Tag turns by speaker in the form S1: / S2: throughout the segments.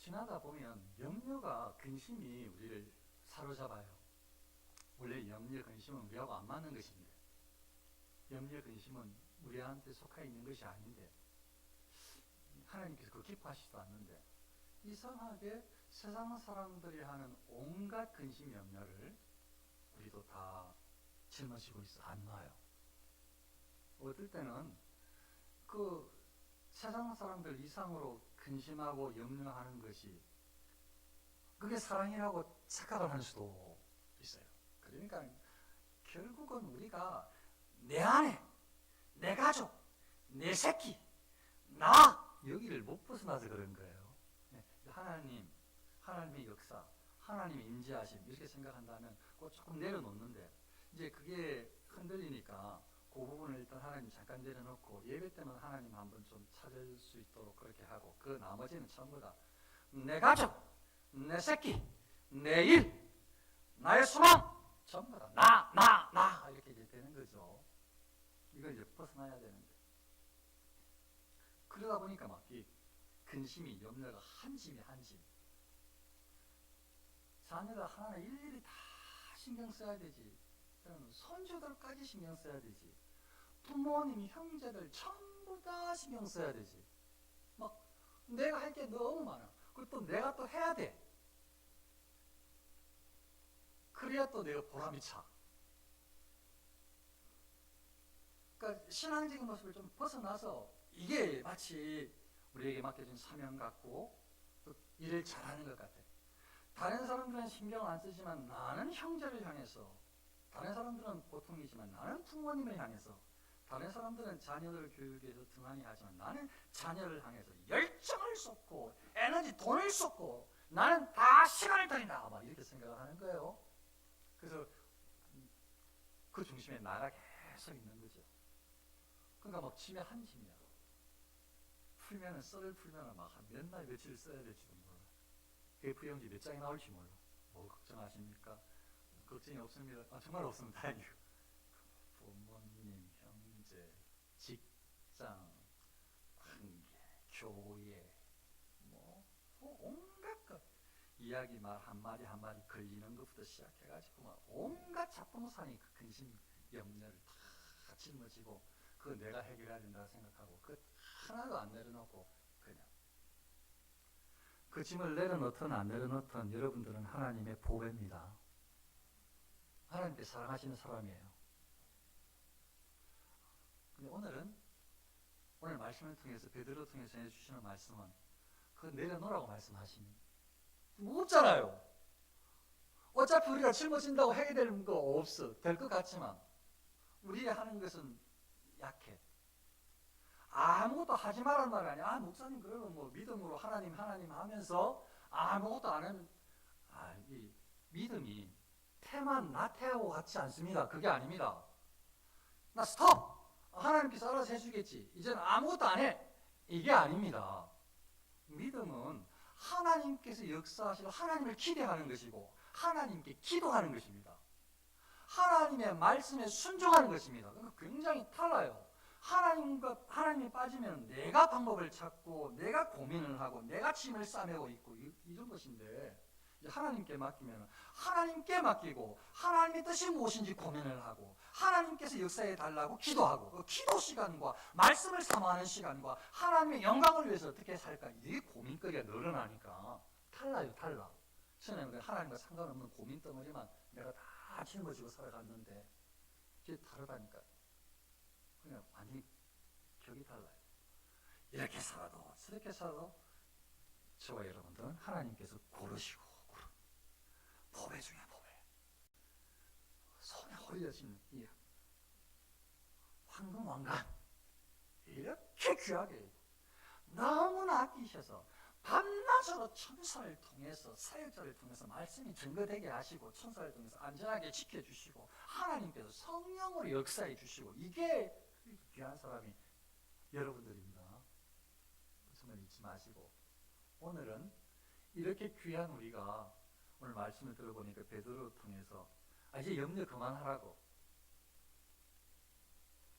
S1: 지나다 보면 염려가 근심이 우리를 사로잡아요. 원래 염려 근심은 우리하고 안 맞는 것인데, 염려 근심은 우리한테 속해 있는 것이 아닌데, 하나님께서 그거 기뻐하시지도 않는데, 이상하게 세상 사람들이 하는 온갖 근심 염려를 우리도 다 짊어지고 있어. 안 놔요. 어떨 때는 그 세상 사람들 이상으로 근심하고 염려하는 것이 그게 사랑이라고 착각을 할 수도 있어요. 그러니까 결국은 우리가 내 아내, 내 가족, 내 새끼, 나 여기를 못 벗어나서 그런 거예요. 하나님의 역사, 하나님의 임재하심 이렇게 생각한다면 그거 조금 내려놓는데, 이제 그게 흔들리니까 그 부분을 일단 하나님 잠깐 내려놓고 예배 때만 하나님 한번 좀 찾을 수 있도록 그렇게 하고, 그 나머지는 전부 다 내 가족, 내 새끼, 내 일, 나의 소망 전부 다 나 이렇게 이제 되는 거죠. 이걸 이제 벗어나야 되는데, 그러다 보니까 막 이 근심이 염려가 한 짐이 한 짐. 자녀가 하나 일일이 다 신경 써야 되지. 손주들까지 신경 써야 되지. 부모님, 형제들 전부 다 신경 써야 되지. 막 내가 할 게 너무 많아. 그리고 또 내가 또 해야 돼. 그래야 또 내가 보람이 차. 그러니까 신앙적인 모습을 좀 벗어나서 이게 마치 우리에게 맡겨진 사명 같고 또 일을 잘하는 것 같아. 다른 사람들은 신경 안 쓰지만 나는 형제를 향해서, 다른 사람들은 보통이지만 나는 부모님을 향해서, 다른 사람들은 자녀들 교육에 대해서 등한히 하지만 나는 자녀를 향해서 열정을 쏟고 에너지, 돈을 쏟고 나는 다 시간을 들인다, 막 이렇게 생각을 하는 거예요. 그래서 그 중심에 나가 계속 있는 거죠. 그러니까 막 짐에 한 짐이야. 풀면은 썰을 풀면은 막 한 몇 날 며칠 써야 될지도 몰라. A4용지 몇 장이 나올지 몰라. 뭐 걱정하십니까? 걱정이 없습니다. 정말 없으면 다행이고. 부모님, 형제, 직장, 관계, 교회, 뭐 온갖 것, 이야기 말 한마디 한마디 걸리는 것부터 시작해가지고 막 온갖 잡동사니 그 근심 염려를 다 짊어지고 그거 내가 해결해야 된다고 생각하고 그 하나도 안 내려놓고 그냥 그 짐을 내려놓든 안 내려놓든 여러분들은 하나님의 보배입니다. 하나님께 사랑하시는 사람이에요. 근데 오늘 말씀을 통해서 베드로 통해서 해주시는 말씀은 그거 내려놓으라고 말씀하시니 무겁잖아요. 어차피 우리가 짊어진다고 해결될 거 없어. 될 것 같지만 우리 하는 것은 약해. 아무것도 하지 말라는 말이 아니야. 목사님 그러면 뭐 믿음으로 하나님 하면서 아무것도 안 하면 이 믿음이 태만 나태하고 같지 않습니다. 그게 아닙니다. 나 스톱! 하나님께서 알아서 해주겠지. 이제는 아무것도 안 해. 이게 아닙니다. 믿음은 하나님께서 역사하시고 하나님을 기대하는 것이고 하나님께 기도하는 것입니다. 하나님의 말씀에 순종하는 것입니다. 굉장히 달라요. 하나님이 빠지면 내가 방법을 찾고 내가 고민을 하고 내가 짐을 싸매고 있고 이런 것인데, 하나님께 맡기면 하나님께 맡기고 하나님의 뜻이 무엇인지 고민을 하고 하나님께서 역사해 달라고 기도하고 그 기도 시간과 말씀을 사모하는 시간과 하나님의 영광을 위해서 어떻게 살까, 이 고민거리가 늘어나니까 달라. 전에는 하나님과 상관없는 고민 덩어리만 내가 다 짊어지고 살아갔는데 이제 다르다니까. 그냥 완전히 격이 달라요. 이렇게 살아도 저렇게 살아도 저와 여러분들은 하나님께서 고르시고 보배 중에 보배, 손에 올려진 이 황금 왕관 이렇게 귀하게 너무나 아끼셔서 밤낮으로 천사를 통해서 사역자를 통해서 말씀이 증거되게 하시고 천사를 통해서 안전하게 지켜주시고 하나님께서 성령으로 역사해 주시고, 이게 귀한 사람이 여러분들입니다. 정말 잊지 마시고, 오늘은 이렇게 귀한 우리가 오늘 말씀을 들어보니까 베드로를 통해서 이제 염려 그만하라고,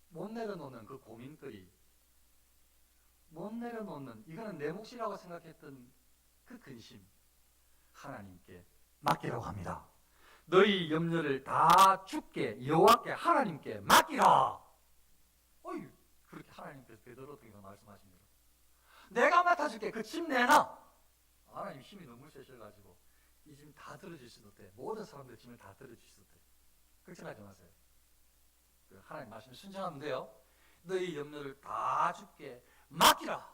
S1: 못 내려놓는 그 고민거리, 못 내려놓는, 이거는 내 몫이라고 생각했던 그 근심 하나님께 맡기라고 합니다. 너희 염려를 다 주께 여호와께 하나님께 맡기라. 어이, 그렇게 하나님께서 베드로 등에서 말씀하십니다. 내가 맡아줄게. 그 짐 내놔. 하나님 힘이 너무 세셔가지고 이 짐 다 들어주시도 돼. 모든 사람들 짐을 다 들어주시도 돼. 걱정하지 마세요. 하나님 말씀에 순종하면 돼요. 너희 염려를 다 주께 맡기라.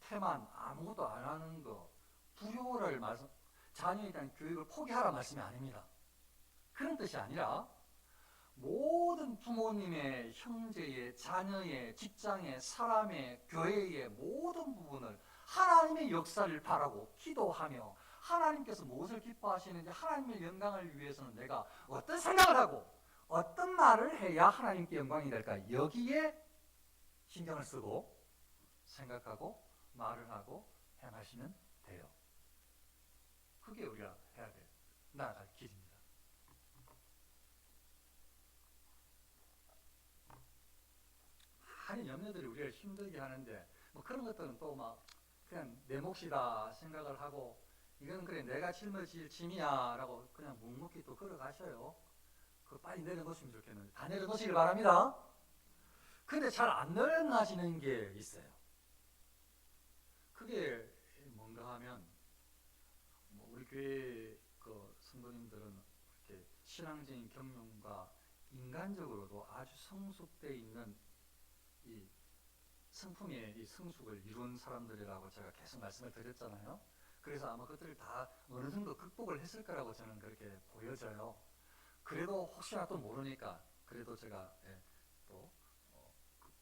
S1: 태만 아무것도 안 하는 거, 불효를 말씀, 자녀에 대한 교육을 포기하라 말씀이 아닙니다. 그런 뜻이 아니라 모든 부모님의, 형제의, 자녀의, 직장의, 사람의, 교회의 모든 부분을 하나님의 역사를 바라고 기도하며 하나님께서 무엇을 기뻐하시는지 하나님의 영광을 위해서는 내가 어떤 생각을 하고 어떤 말을 해야 하나님께 영광이 될까? 여기에 신경을 쓰고 생각하고 말을 하고 행하시면 돼요. 그게 우리가 해야 돼. 나아갈 길입니다. 많은 염려들이 우리를 힘들게 하는데 뭐 그런 것들은 또 막 그냥 내 몫이다 생각을 하고 이건 그래 내가 짊어질 짐이야 라고 그냥 묵묵히 또 걸어가셔요. 그거 빨리 내려놓으시면 좋겠는데 다 내려놓으시길 바랍니다. 근데 잘 안 내려놔지는 게 있어요. 그게 뭔가 하면 뭐 우리 교회 그 성도님들은 이렇게 신앙적인 경륜과 인간적으로도 아주 성숙되어 있는 이 성품의 이 성숙을 이룬 사람들이라고 제가 계속 말씀을 드렸잖아요. 그래서 아마 그들을 다 어느 정도 극복을 했을 거라고 저는 그렇게 보여져요. 그래도 혹시나 또 모르니까 그래도 제가 또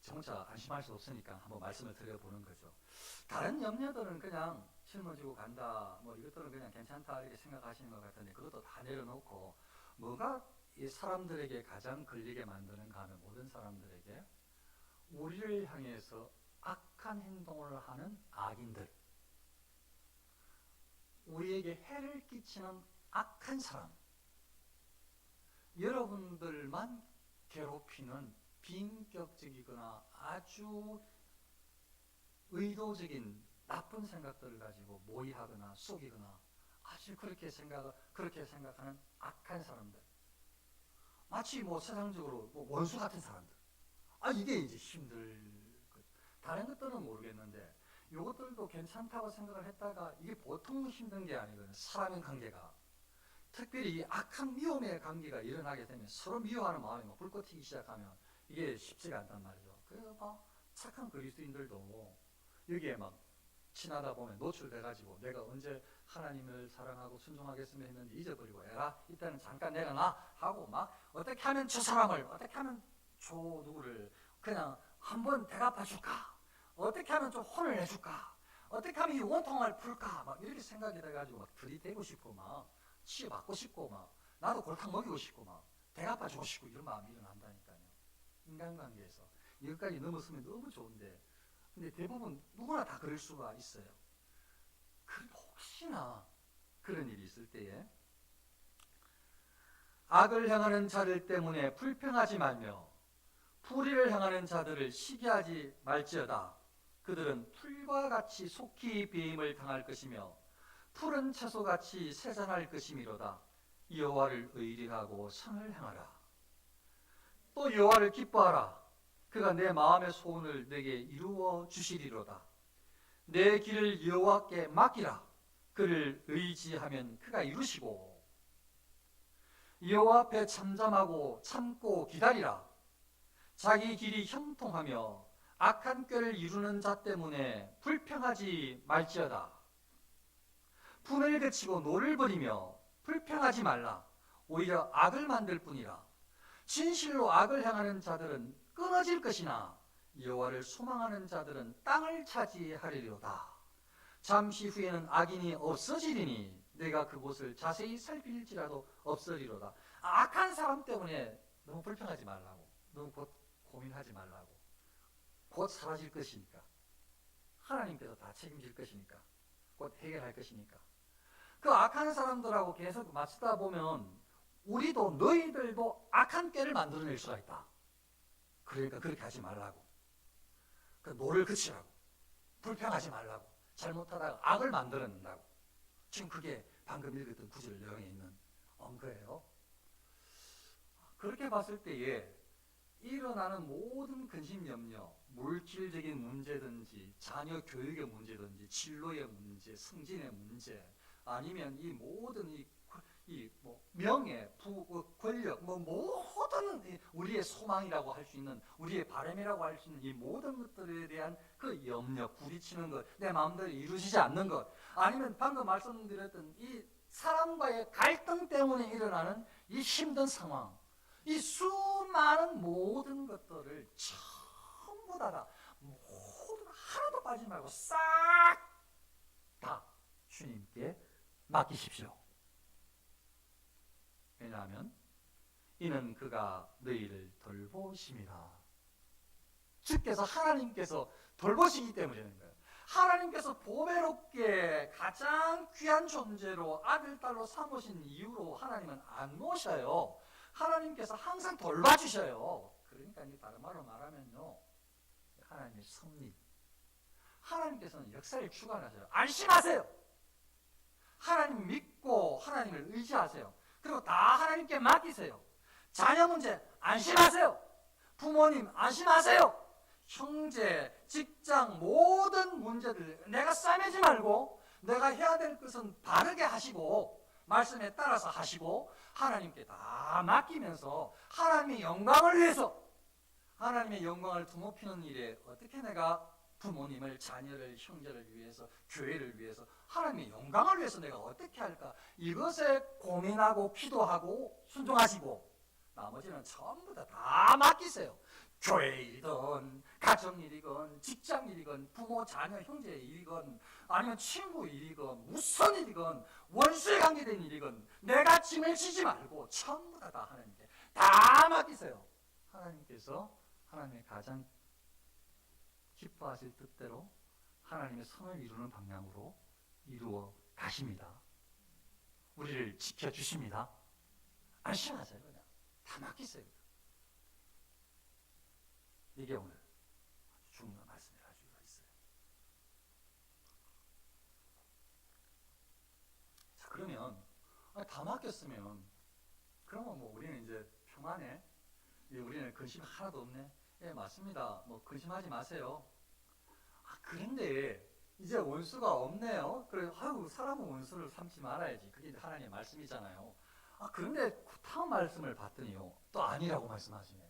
S1: 정차 안심할 수 없으니까 한번 말씀을 드려보는 거죠. 다른 염려들은 그냥 짊어지고 간다, 뭐 이것들은 그냥 괜찮다 이렇게 생각하시는 것 같은데 그것도 다 내려놓고 뭐가 이 사람들에게 가장 걸리게 만드는가 하면 모든 사람들에게 우리를 향해서 악한 행동을 하는 악인들, 우리에게 해를 끼치는 악한 사람, 여러분들만 괴롭히는 비인격적이거나 아주 의도적인 나쁜 생각들을 가지고 모의하거나 속이거나 아주 그렇게 생각하는 악한 사람들, 마치 뭐 세상적으로 뭐 원수 같은 사람들. 이게 이제 힘들 거죠. 다른 것들은 모르겠는데 이것들도 괜찮다고 생각을 했다가 이게 보통 힘든 게 아니거든요. 사람의 관계가 특별히 이 악한 미움의 관계가 일어나게 되면 서로 미워하는 마음이 막 불꽃 튀기 시작하면 이게 쉽지가 않단 말이죠. 그래서 막 착한 그리스도인들도 여기에 막 지나다 보면 노출돼가지고 내가 언제 하나님을 사랑하고 순종하겠으면 했는데 잊어버리고 에라 이때는 잠깐 내려놔 하고 막 어떻게 하면 저 사람을 어떻게 하면 저 누구를 그냥 한번 대갚아 줄까? 어떻게 하면 좀 혼을 내줄까? 어떻게 하면 이 원통을 풀까? 막 이렇게 생각이 돼가지고 막 들이대고 싶고 막 치유받고 싶고 막 나도 골탕 먹이고 싶고 막 대갚아 주고 싶고 이런 마음이 일어난다니까요. 인간관계에서 여기까지 넘었으면 너무 좋은데 근데 대부분 누구나 다 그럴 수가 있어요. 그래도 혹시나 그런 일이 있을 때에 악을 행하는 자들 때문에 불평하지 말며 불의를 행하는 자들을 시기하지 말지어다. 그들은 풀과 같이 속히 배임을 당할 것이며 푸른 채소같이 세잔할 것이미로다. 여호와를 의리하고 선을 행하라. 또 여호와를 기뻐하라. 그가 내 마음의 소원을 내게 이루어 주시리로다. 내 길을 여호와께 맡기라. 그를 의지하면 그가 이루시고 여호와 앞에 잠잠하고 참고 기다리라. 자기 길이 형통하며 악한 꾀를 이루는 자 때문에 불평하지 말지어다. 분을 그치고 노를 버리며 불평하지 말라. 오히려 악을 만들 뿐이라. 진실로 악을 행하는 자들은 끊어질 것이나 여호와를 소망하는 자들은 땅을 차지하리로다. 잠시 후에는 악인이 없어지리니 내가 그곳을 자세히 살필지라도 없으리로다. 악한 사람 때문에 너무 불평하지 말라고, 너무 고민하지 말라고. 곧 사라질 것이니까. 하나님께서 다 책임질 것이니까. 곧 해결할 것이니까. 그 악한 사람들하고 계속 맞추다 보면 우리도 너희들도 악한 꾀를 만들어낼 수가 있다. 그러니까 그렇게 하지 말라고. 그 노를 그치라고. 불평하지 말라고. 잘못하다가 악을 만들어낸다고. 지금 그게 방금 읽었던 구절 내용에 있는 언거예요. 그렇게 봤을 때에 일어나는 모든 근심 염려, 물질적인 문제든지 자녀 교육의 문제든지 진로의 문제, 승진의 문제, 아니면 이 모든 뭐 명예, 권력, 뭐 모든 우리의 소망이라고 할 수 있는, 우리의 바람이라고 할 수 있는 이 모든 것들에 대한 그 염려, 부딪히는 것, 내 마음대로 이루어지지 않는 것, 아니면 방금 말씀드렸던 이 사람과의 갈등 때문에 일어나는 이 힘든 상황, 이 수많은 모든 것들을 전부 다 모든 하나도 빠지지 말고 싹 다 주님께 맡기십시오. 왜냐하면 이는 그가 너희를 돌보심이라. 주께서 하나님께서 돌보시기 때문이라는 거예요. 하나님께서 보배롭게 가장 귀한 존재로 아들, 딸로 삼으신 이유로 하나님은 안 놓으셔요. 하나님께서 항상 돌봐주셔요. 그러니까 다른 말로 말하면요, 하나님의 섭리, 하나님께서는 역사를 주관하세요. 안심하세요. 하나님 믿고 하나님을 의지하세요. 그리고 다 하나님께 맡기세요. 자녀 문제 안심하세요. 부모님 안심하세요. 형제, 직장 모든 문제들 내가 싸매지 말고 내가 해야 될 것은 바르게 하시고 말씀에 따라서 하시고 하나님께 다 맡기면서 하나님의 영광을 위해서, 하나님의 영광을 드높이는 일에 어떻게 내가 부모님을, 자녀를, 형제를 위해서, 교회를 위해서, 하나님의 영광을 위해서 내가 어떻게 할까, 이것에 고민하고 기도하고 순종하시고 나머지는 전부 다 맡기세요. 교회 일이건 가정 일이건 직장 일이건 부모 자녀 형제 일이건 아니면 친구 일이건 무슨 일이건 원수에 관계된 일이건 내가 짐을 지지 말고 전부 다 하나님께 다 맡기세요. 하나님께서 하나님의 가장 기뻐하실 뜻대로 하나님의 선을 이루는 방향으로 이루어 가십니다. 우리를 지켜주십니다. 안심하세요. 그냥 다 맡기세요. 이게 오늘 아주 중요한 말씀을 가지고 있어요. 자, 그러면 다 맡겼으면 그러면 뭐 우리는 이제 평안해? 우리는 근심 하나도 없네? 예, 맞습니다. 뭐 근심하지 마세요. 그런데 이제 원수가 없네요. 그래, 아유, 사람은 원수를 삼지 말아야지. 그게 하나님의 말씀이잖아요. 그런데 다음 말씀을 봤더니요, 또 아니라고 말씀하시네요.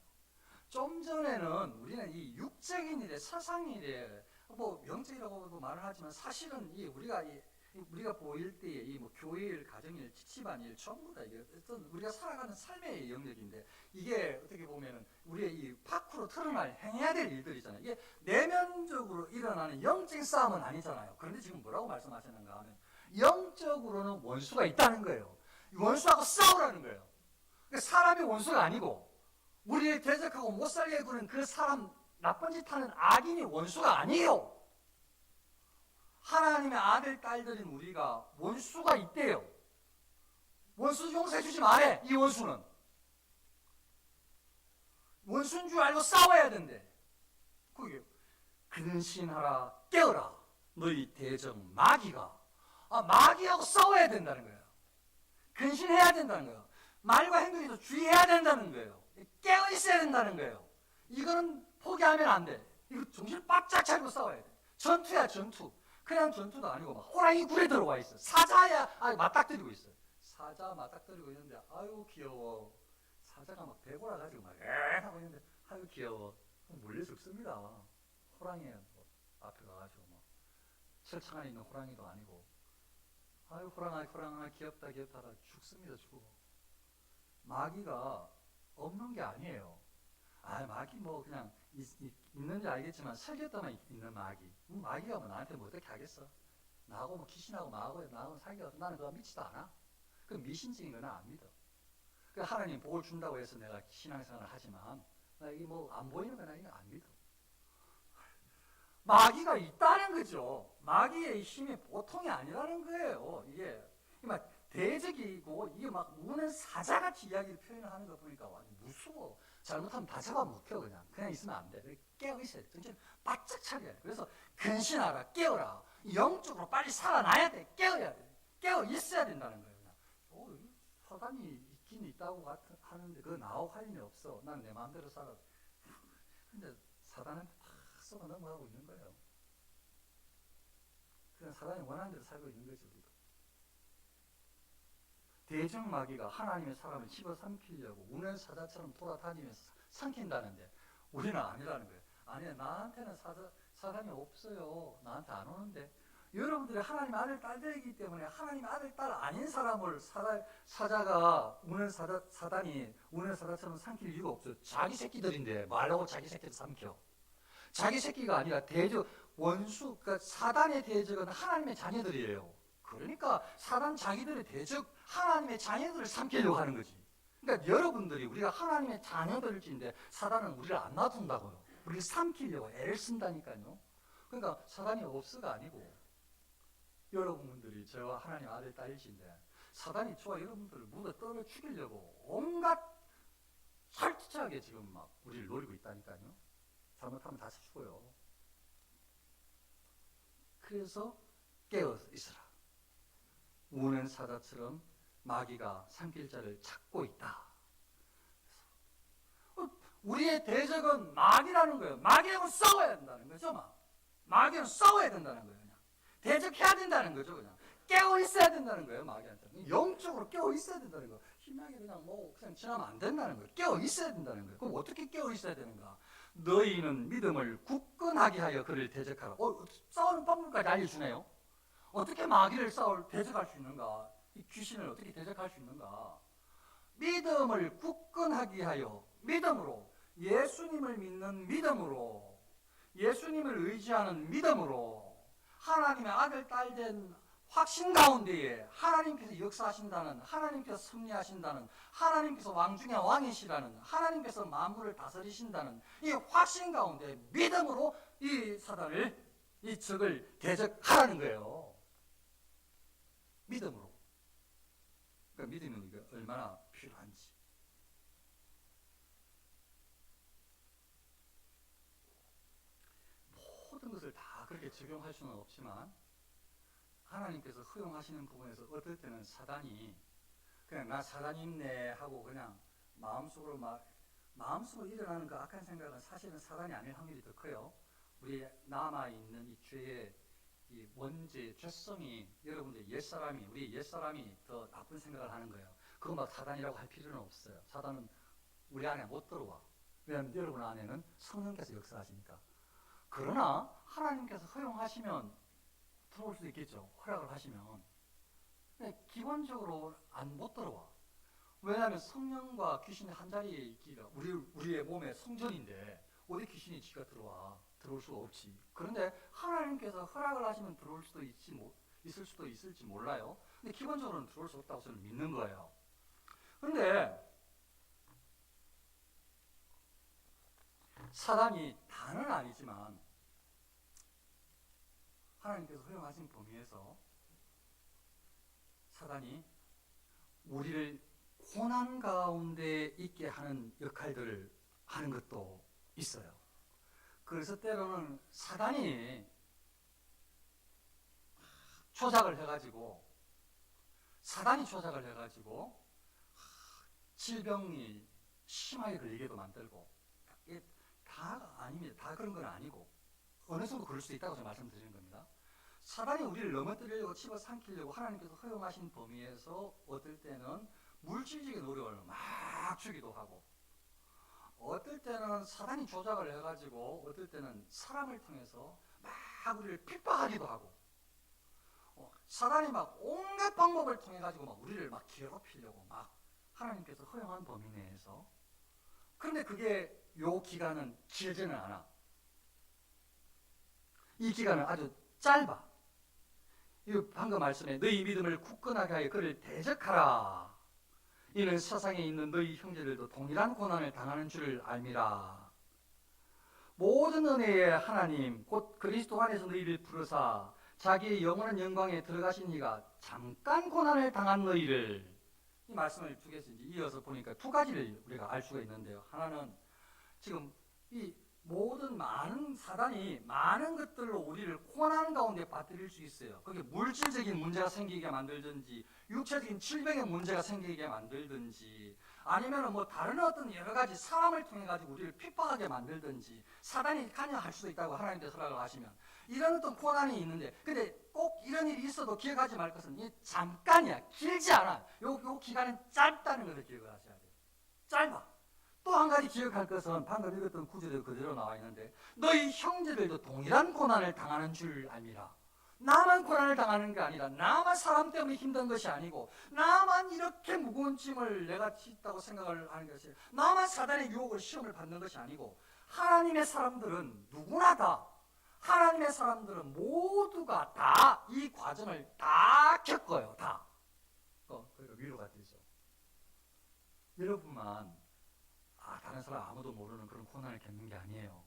S1: 좀 전에는 우리는 이 육적인 일에, 세상 일에, 뭐 영적이라고도 말을 하지만 사실은 우리가 보일 때에 이 뭐 교회일, 가정일, 집안일 전부 다 이게 어떤 우리가 살아가는 삶의 영역인데 이게 어떻게 보면은 우리의 이 밖으로 드러날 행해야 될 일들이잖아요. 이게 내면적으로 일어나는 영적인 싸움은 아니잖아요. 그런데 지금 뭐라고 말씀하시는가 하면 영적으로는 원수가 있다는 거예요. 원수하고 싸우라는 거예요. 그러니까 사람이 원수가 아니고 우리를 대적하고 못 살게 구는 그 사람, 나쁜 짓 하는 악인이 원수가 아니에요. 하나님의 아들, 딸들인 우리가 원수가 있대요. 원수 용서해 주지 말해. 이 원수는 원수인 줄 알고 싸워야 된대. 그게 근신하라, 깨어라. 너희 대적 마귀가, 마귀하고 싸워야 된다는 거예요. 근신해야 된다는 거예요. 말과 행동에서 주의해야 된다는 거예요. 깨어 있어야 된다는 거예요. 이거는 포기하면 안 돼. 이거 정신 바짝 차리고 싸워야 돼. 전투야, 전투. 그냥 전투도 아니고 막 호랑이 굴에 들어와 있어. 사자야, 맞닥뜨리고 있어. 사자 맞닥뜨리고 있는데 아유 귀여워. 사자가 막 배고라 가지고 막 하고 있는데 아유 귀여워. 물려 죽습니다. 호랑이에 뭐 앞에 가가지고 뭐 철창 안에 있는 호랑이도 아니고 아유 호랑아 귀엽다 하다 죽습니다. 죽어. 마귀가 없는 게 아니에요. 마귀 뭐 그냥 있는지 알겠지만 설계도만 있는 마귀. 마귀가 뭐 나한테 뭐 어떻게 하겠어? 나하고 뭐 귀신하고 나하고 사귀어서 나는 그거 믿지도 않아. 그 미신적인 거는 안 믿어. 그 하나님 복을 준다고 해서 내가 신앙생활을 하지만 나 이게 뭐 안 보이는 거나 이거 안 믿어. 마귀가 있다는 거죠. 마귀의 힘이 보통이 아니라는 거예요. 이게 막 대적이고 이게 막 우는 사자같이 이야기를 표현하는 거 보니까 완전 무서워. 잘못하면 다 잡아먹혀. 그냥 있으면 안 돼. 깨어 있어야 돼. 정신 바짝 차려야 돼. 그래서 근신하라, 깨어라. 영적으로 빨리 살아나야 돼. 깨어야 돼. 깨어 있어야 된다는 거예요. 사단이 있긴 있다고 하는데 그거 나하고 할 일이 없어. 나는 내 마음대로 살아. 근데 사단한테 팍 쏘가 넘어가고 있는 거예요. 그냥 사단이 원하는 대로 살고 있는 거죠. 우리도. 대적마귀가 하나님의 사람을 집어삼키려고 우는 사자처럼 돌아다니면서 삼킨다는데 우리는 아니라는 거예요. 아니, 나한테는 사단이 없어요. 나한테 안 오는데. 여러분들이 하나님의 아들, 딸들이기 때문에 하나님의 아들, 딸 아닌 사람을 사자가 사단이 우는 사자처럼 삼킬 이유가 없어요. 자기 새끼들인데 말하고 자기 새끼를 삼켜. 자기 새끼가 아니라 원수, 그러니까 사단의 대적은 하나님의 자녀들이에요. 그러니까 사단 자기들의 대적, 하나님의 자녀들을 삼키려고 하는 거지. 그러니까 여러분들이 우리가 하나님의 자녀들인데 사단은 우리를 안 놔둔다고요. 우리를 삼키려고 애를 쓴다니까요. 그러니까 사단이 없어가 아니고 여러분들이 저와 하나님 아들, 딸이신데 사단이 저와 여러분들을 묻어 떨어 죽이려고 온갖 살찌하게 지금 막 우리를 노리고 있다니까요. 잘못하면 다시 죽어요. 그래서 깨어 있으라. 우는 사자처럼 마귀가 삼킬 자를 찾고 있다. 우리의 대적은 마귀라는 거예요. 마귀하고 싸워야 된다는 거죠. 마귀는 싸워야 된다는 거예요. 그냥 대적해야 된다는 거죠. 그냥 깨어 있어야 된다는 거예요. 마귀한테 영적으로 깨어 있어야 된다는 거예요. 희망이 그냥 지나면 안 된다는 거예요. 깨어 있어야 된다는 거예요. 그럼 어떻게 깨어 있어야 되는가? 너희는 믿음을 굳건하게 하여 그를 대적하라. 싸우는 방법까지 알려주네요. 어떻게 마귀를 대적할 수 있는가? 이 귀신을 어떻게 대적할 수 있는가? 믿음을 굳건하게 하여, 믿음으로, 예수님을 믿는 믿음으로, 예수님을 의지하는 믿음으로, 하나님의 아들, 딸 된 확신 가운데에 하나님께서 역사하신다는, 하나님께서 섭리하신다는, 하나님께서 왕 중에 왕이시라는, 하나님께서 만물을 다스리신다는 이 확신 가운데 믿음으로 이 사단을, 이 적을 대적하라는 거예요. 믿음으로. 그러니까 믿음이 얼마나 필요한지. 모든 것을 다 그렇게 적용할 수는 없지만 하나님께서 허용하시는 부분에서 어떨 때는 사단이 그냥 나 사단 있네 하고 그냥 마음속으로 일어나는 그 악한 생각은 사실은 사단이 아닐 확률이 더 커요. 우리 남아있는 이 죄의 이 원죄, 죄성이 여러분들 우리 옛사람이 더 나쁜 생각을 하는 거예요. 그거 막 사단이라고 할 필요는 없어요. 사단은 우리 안에 못 들어와. 왜냐하면 여러분 안에는 성령께서 역사하시니까. 그러나 하나님께서 허용하시면 들어올 수도 있겠죠. 허락을 하시면. 근데 기본적으로 못 들어와. 왜냐하면 성령과 귀신의 한 자리에 있기가 우리의 몸의 성전인데 어디 귀신이 지가 들어올 수가 없지. 그런데 하나님께서 허락을 하시면 들어올 수도 있을 수도 있을지 몰라요. 근데 기본적으로는 들어올 수 없다고 저는 믿는 거예요. 그런데 사단이 다는 아니지만 하나님께서 허용하신 범위에서 사단이 우리를 고난 가운데 있게 하는 역할들을 하는 것도 있어요. 그래서 때로는 사단이 조작을 해가지고 질병이 심하게 걸리게도 만들고, 이게 다 아닙니다. 다 그런 건 아니고 어느 정도 그럴 수 있다고 제가 말씀드리는 겁니다. 사단이 우리를 넘어뜨리려고 집어삼키려고 하나님께서 허용하신 범위에서 어떨 때는 물질적인 어려움을 막 주기도 하고, 어떨 때는 사단이 조작을 해가지고 어떨 때는 사람을 통해서 막 우리를 핍박하기도 하고, 사단이 막 온갖 방법을 통해 가지고 막 우리를 막 괴롭히려고 막 하나님께서 허용한 범위 내에서. 그런데 그게 요 기간은 길지는 않아. 이 기간은 아주 짧아. 이 방금 말씀에 너희 믿음을 굳건하게 하여 그를 대적하라. 이는 세상에 있는 너희 형제들도 동일한 고난을 당하는 줄을 알미라. 모든 은혜의 하나님 곧 그리스도 안에서 너희를 부르사 자기의 영원한 영광에 들어가신 이가 잠깐 고난을 당한 너희를, 이 말씀을 두 개서 이어서 보니까 두 가지를 우리가 알 수가 있는데요. 하나는 지금 이 모든 많은 사단이 많은 것들로 우리를 고난 가운데 빠뜨릴 수 있어요. 그게 물질적인 문제가 생기게 만들든지 육체적인 질병의 문제가 생기게 만들든지 아니면 뭐 다른 어떤 여러 가지 사람을 통해 가지고 우리를 핍박하게 만들든지 사단이 관여할 수도 있다고 하나님께서 허락을 하시면 이런 어떤 고난이 있는데 근데 꼭 이런 일이 있어도 기억하지 말 것은 이 잠깐이야. 길지 않아. 요 기간은 짧다는 것을 기억을 하셔야 돼요. 짧아. 또 한 가지 기억할 것은 방금 읽었던 구절에 그대로 나와 있는데 너희 형제들도 동일한 고난을 당하는 줄 알미라. 나만 고난을 당하는 게 아니라 나만 사람 때문에 힘든 것이 아니고 나만 이렇게 무거운 짐을 내가 짓다고 생각을 하는 것이 나만 사단의 유혹을 시험을 받는 것이 아니고 하나님의 사람들은 누구나 다 하나님의 사람들은 모두가 다 이 과정을 다 겪어요. 다. 그러니까 위로가 되죠. 여러분만 다른 사람 아무도 모르는 그런 고난을 겪는 게 아니에요.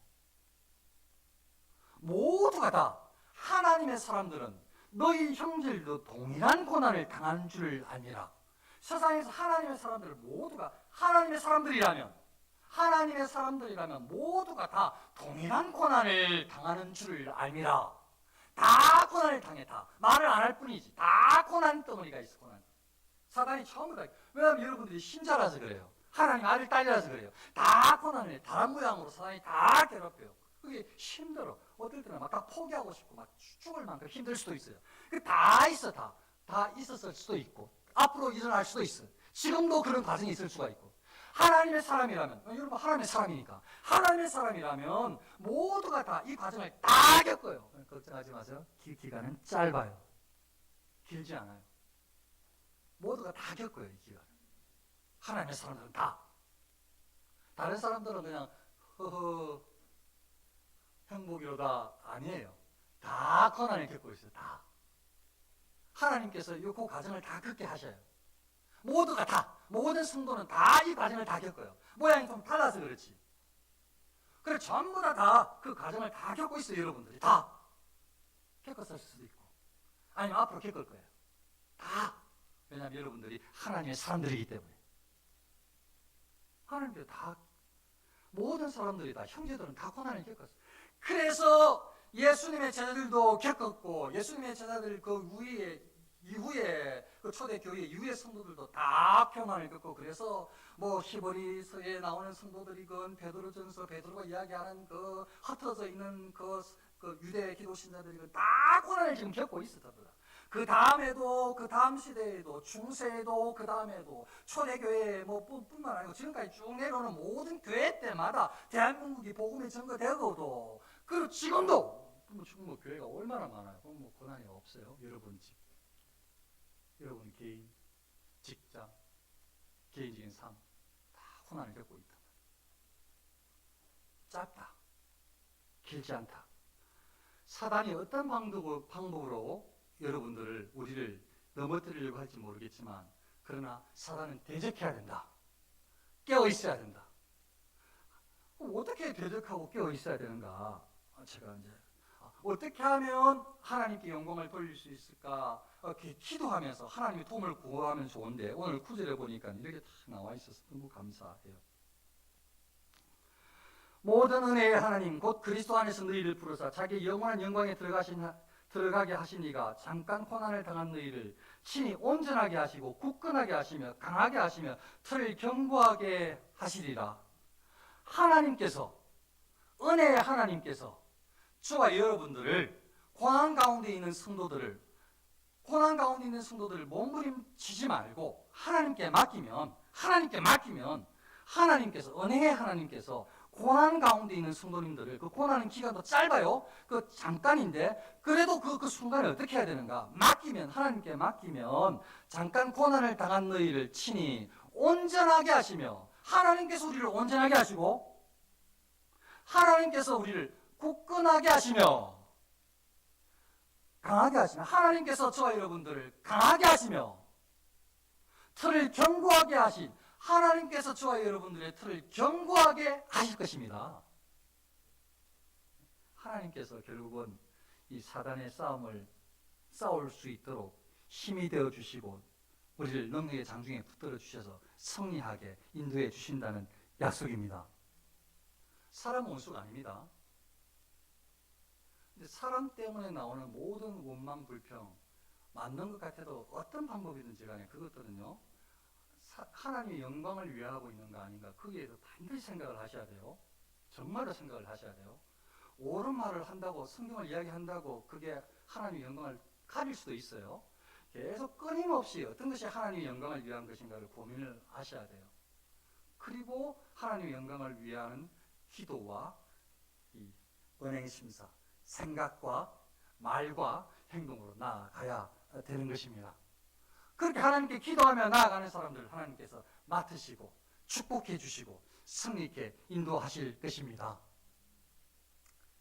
S1: 모두가 다 하나님의 사람들은 너희 형제들도 동일한 고난을 당한 줄 알미라. 세상에서 하나님의 사람들 모두가 하나님의 사람들이라면 모두가 다 동일한 고난을 당하는 줄 알미라. 다 고난을 당해. 다 말을 안 할 뿐이지. 다 고난 덩어리가 있어. 고난. 사단이 처음부터. 왜냐하면 여러분들이 신자라서 그래요. 하나님 아들 딸이라서 그래요. 다 고난을 다른 모양으로 사단이 다 괴롭혀요. 그게 힘들어. 어떨 때는 막 다 포기하고 싶고 막 죽을 만큼 힘들 수도 있어요. 다 있어. 다 있었을 수도 있고 앞으로 일어날 수도 있어. 지금도 그런 과정이 있을 수가 있고 하나님의 사람이라면 여러분 하나님의 사람이니까 하나님의 사람이라면 모두가 다 이 과정을 다 겪어요. 걱정하지 마세요. 기간은 짧아요. 길지 않아요. 모두가 다 겪어요. 이 기간. 하나님의 사람들은 다. 다른 사람들은 그냥 허허 행복이로다 아니에요. 다 고난을 겪고 있어요. 다. 하나님께서 이 과정을 다 겪게 하셔요. 모두가 다. 모든 성도는 다 이 과정을 다 겪어요. 모양이 좀 달라서 그렇지. 그래 전부 다 그 과정을 다 겪고 있어요. 여러분들이 다. 겪었을 수도 있고 아니면 앞으로 겪을 거예요. 다. 왜냐하면 여러분들이 하나님의 사람들이기 때문에. 하나님께서 다 모든 사람들이 다 형제들은 다 고난을 겪었어요. 그래서 예수님의 제자들도 겪었고 예수님의 제자들 그 이후에 그 초대교회 이후의 성도들도 다 평안을 겪고 그래서 뭐 히브리서에 나오는 성도들이건 베드로전서 베드로가 이야기하는 그 흩어져 있는 그 유대 기독 신자들이건 다 고난을 지금 겪고 있었다. 그 다음에도 그 다음 시대에도 중세에도 그 다음에도 초대교회 뭐 뿐만 아니고 지금까지 쭉 내려오는 모든 교회 때마다 대한민국이 복음이 전거되고도 그리고 지금도 지금 뭐 교회가 얼마나 많아요. 뭐 고난이 없어요. 여러분 집, 여러분 개인, 직장, 개인적인 삶 다 고난을 겪고 있다. 짧다. 길지 않다. 사단이 어떤 방법으로 여러분들을 우리를 넘어뜨리려고 할지 모르겠지만 그러나 사단은 대적해야 된다. 깨어 있어야 된다. 어떻게 대적하고 깨어 있어야 되는가? 제가 이제 어떻게 하면 하나님께 영광을 돌릴 수 있을까? 이렇게 기도하면서 하나님의 도움을 구하면 좋은데 오늘 9절에 보니까 이렇게 다 나와 있어서 너무 감사해요. 모든 은혜의 하나님 곧 그리스도 안에서 너희를 부르사 자기 영원한 영광에 들어가게 하시니가 잠깐 고난을 당한 너희를 친히 온전하게 하시고 굳건하게 하시며 강하게 하시며 틀을 견고하게 하시리라. 하나님께서 은혜의 하나님께서 저와 여러분들을 고난 가운데 있는 성도들을 몸부림치지 말고 하나님께 맡기면 하나님께서 은혜의 하나님께서 고난 가운데 있는 성도님들을 그 고난은 기간도 짧아요. 그 잠깐인데 그래도 그 순간에 어떻게 해야 되는가? 하나님께 맡기면 잠깐 고난을 당한 너희를 친히 온전하게 하시며 하나님께서 우리를 온전하게 하시고 하나님께서 우리를 굳건하게 하시며 강하게 하시며 하나님께서 저와 여러분들을 강하게 하시며 틀을 견고하게 하신 하나님께서 저와 여러분들의 틀을 견고하게 하실 것입니다. 하나님께서 결국은 이 사단의 싸움을 싸울 수 있도록 힘이 되어 주시고 우리를 능력의 장중에 붙들어 주셔서 승리하게 인도해 주신다는 약속입니다. 사람 원수가 아닙니다. 근데 사람 때문에 나오는 모든 원망, 불평, 맞는 것 같아도 어떤 방법이든지 간에 그것들은요, 하나님의 영광을 위하고 있는 거 아닌가, 거기에 서 반드시 생각을 하셔야 돼요. 정말로 생각을 하셔야 돼요. 옳은 말을 한다고, 성경을 이야기한다고 그게 하나님의 영광을 가릴 수도 있어요. 계속 끊임없이 어떤 것이 하나님의 영광을 위한 것인가를 고민을 하셔야 돼요. 그리고 하나님의 영광을 위한 기도와 이 은행 심사, 생각과 말과 행동으로 나아가야 되는 것입니다. 그렇게 하나님께 기도하며 나아가는 사람들 하나님께서 맡으시고 축복해 주시고 승리케 인도하실 것입니다.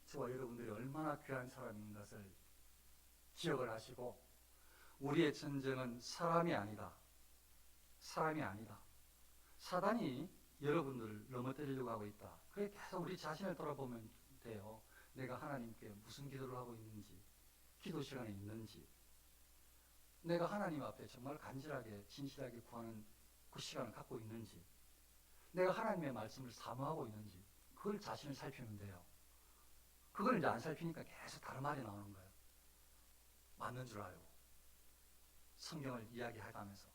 S1: 저와 여러분들이 얼마나 귀한 사람인 것을 기억을 하시고, 우리의 전쟁은 사람이 아니다. 사람이 아니다. 사단이 여러분들을 넘어뜨리려고 하고 있다. 그래서 계속 우리 자신을 돌아보면 돼요. 내가 하나님께 무슨 기도를 하고 있는지, 기도 시간에 있는지, 내가 하나님 앞에 정말 간절하게 진실하게 구하는 그 시간을 갖고 있는지, 내가 하나님의 말씀을 사모하고 있는지, 그걸 자신을 살피면 돼요. 그걸 이제 안 살피니까 계속 다른 말이 나오는 거예요. 맞는 줄 알고 성경을 이야기해가면서.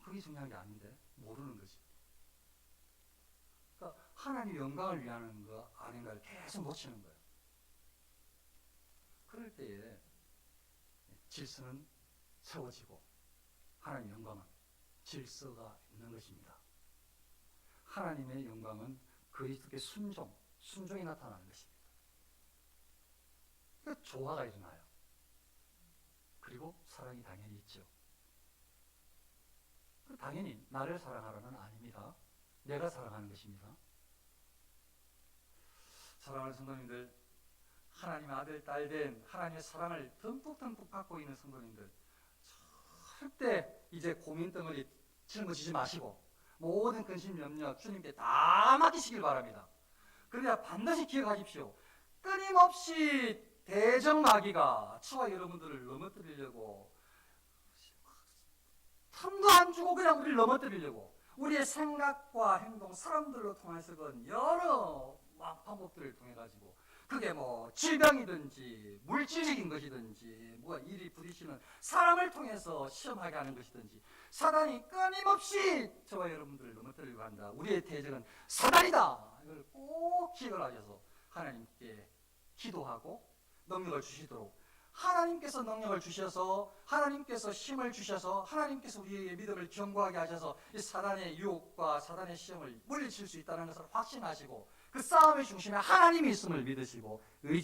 S1: 그게 중요한 게 아닌데 모르는 거지. 그러니까 하나님 영광을 위하는 거 아닌가를 계속 놓치는 거예요. 그럴 때에 질서는 세워지고 하나님의 영광은 질서가 있는 것입니다. 하나님의 영광은 그리스도의 순종이 나타나는 것입니다. 그러니까 조화가 일어나요. 그리고 사랑이 당연히 있죠. 당연히 나를 사랑하라는 아닙니다. 내가 사랑하는 것입니다. 사랑하는 성도님들, 하나님의 아들, 딸 된 하나님의 사랑을 듬뿍 갖고 있는 성도님들, 절대 이제 고민 덩어리 짊어지지 마시고 모든 근심 염려 주님께 다 맡기시길 바랍니다. 그러나 반드시 기억하십시오. 끊임없이 대적마귀가 저와 여러분들을 넘어뜨리려고, 틈도 안 주고 그냥 우리를 넘어뜨리려고, 우리의 생각과 행동, 사람들로 통해서 그 여러 방법들을 통해 가지고, 그게 뭐 질병이든지 물질적인 것이든지 뭐가 일이 부딪히는 사람을 통해서 시험하게 하는 것이든지, 사단이 끊임없이 저와 여러분들을 넘어뜨리려고 한다. 우리의 대적은 사단이다. 이걸 꼭 기억을 하셔서 하나님께 기도하고 능력을 주시도록, 하나님께서 능력을 주셔서, 하나님께서 힘을 주셔서, 하나님께서 우리에게 믿음을 견고하게 하셔서 이 사단의 유혹과 사단의 시험을 물리칠 수 있다는 것을 확신하시고, 그 싸움의 중심에 하나님이 있음을 믿으시고 의지하시고